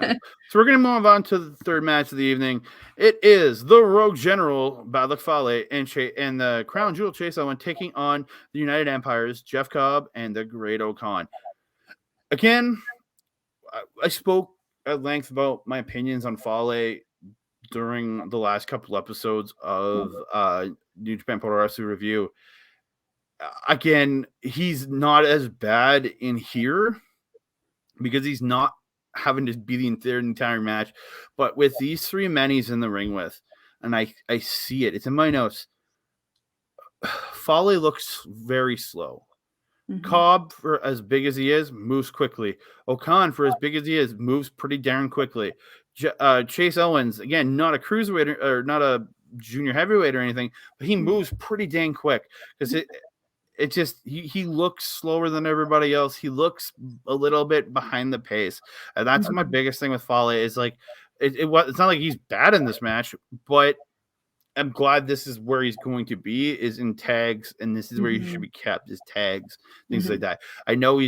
So we're going to move on to the third match of the evening. It is the Rogue General, Bad Luck Fale, and the Crown Jewel Chase Owen taking on the United Empires, Jeff Cobb, and the Great O'Khan. Again, I spoke at length about my opinions on Fale during the last couple episodes of New Japan Puroresu Review. Again, he's not as bad in here because he's not having to be the entire match. But with these three men he's in the ring with, and I see it. It's in my notes. Fale looks very slow. Mm-hmm. Cobb, for as big as he is, moves quickly. O'Khan, for as big as he is, moves pretty darn quickly. Chase Owens, again, not a cruiserweight or not a junior heavyweight or anything, but he moves pretty dang quick because it just he looks slower than everybody else. He looks a little bit behind the pace, and that's my biggest thing with Fale is like it's not like he's bad in this match, but I'm glad this is where he's going to be is in tags, and this is where he should be kept is tags, things like that. I know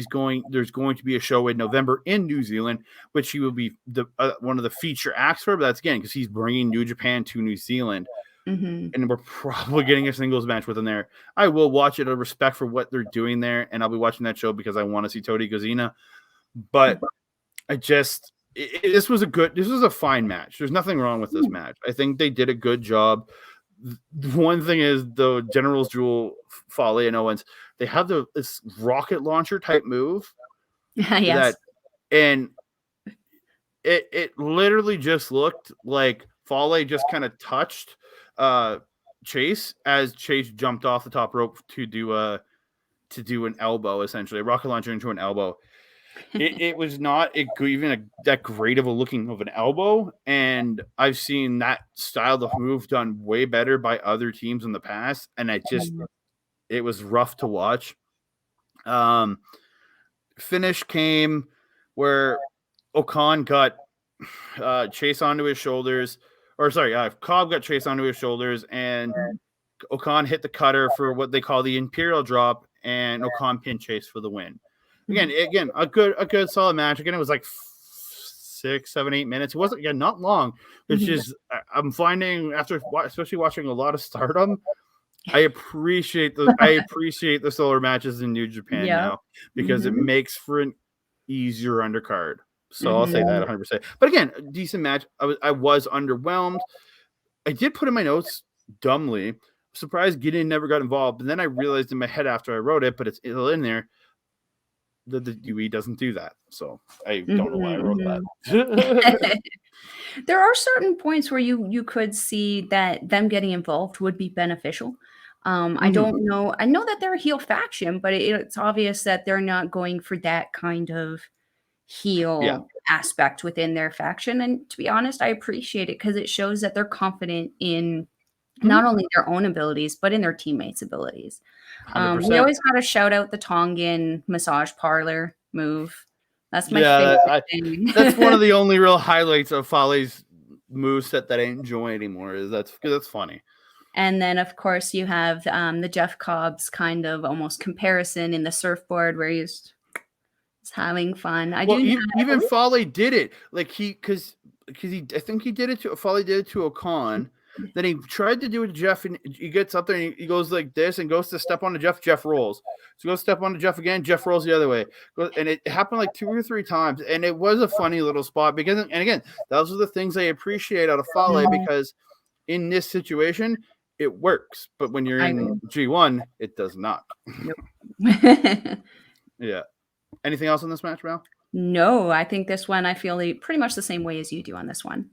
there's going to be a show in November in New Zealand, which he will be the one of the feature acts for, but that's again because he's bringing New Japan to New Zealand. And we're probably getting a singles match with him there. I will watch it out of respect for what they're doing there, and I'll be watching that show because I want to see Tony Gozina. But this was a fine match. There's nothing wrong with this match. I think they did a good job. One thing is the General's Jewel, Fale and Owens, they have this rocket launcher type move. Yes. And it literally just looked like Fale just kind of touched Chase as Chase jumped off the top rope to do an elbow, essentially a rocket launcher into an elbow. It was not even that great of a looking of an elbow, and I've seen that style of move done way better by other teams in the past, and it was rough to watch. Finish came where O'Khan got Chase onto his shoulders. Cobb got Chase onto his shoulders, and O'Khan hit the cutter for what they call the Imperial Drop, and O'Khan pinned Chase for the win. Again, a good solid match. Again, it was like 6, 7, 8 minutes. It wasn't not long. It's just I'm finding especially watching a lot of Stardom, I appreciate the solar matches in New Japan now because it makes for an easier undercard. So I'll say that 100%. But again, a decent match. I was underwhelmed. I did put in my notes dumbly. Surprised Gideon never got involved. And then I realized in my head after I wrote it, but it's in there, that the UE doesn't do that. So I don't know why I wrote that. There are certain points where you could see that them getting involved would be beneficial. I don't know. I know that they're a heel faction, but it's obvious that they're not going for that kind of heel aspect within their faction. And to be honest, I appreciate it because it shows that they're confident in not only their own abilities, but in their teammates' abilities. We always got to shout out the Tongan massage parlor move. That's my favorite thing. That's one of the only real highlights of Fale's moveset that I enjoy anymore. That's funny. And then, of course, you have the Jeff Cobb's kind of almost comparison in the surfboard where he's having fun. Even Fale did it. Like I think he did it to Fale did it to O'Khan. Then he tried to do it to Jeff, and he gets up there and he goes like this and goes to step onto Jeff. Jeff rolls. So he goes step onto Jeff again. Jeff rolls the other way. And it happened like 2 or 3 times. And it was a funny little spot because, and again, those are the things I appreciate out of Fale because in this situation, it works. But when you're in G1, it does not. Nope. Yeah. Anything else on this match, Val? No, I think this one, I feel pretty much the same way as you do on this one.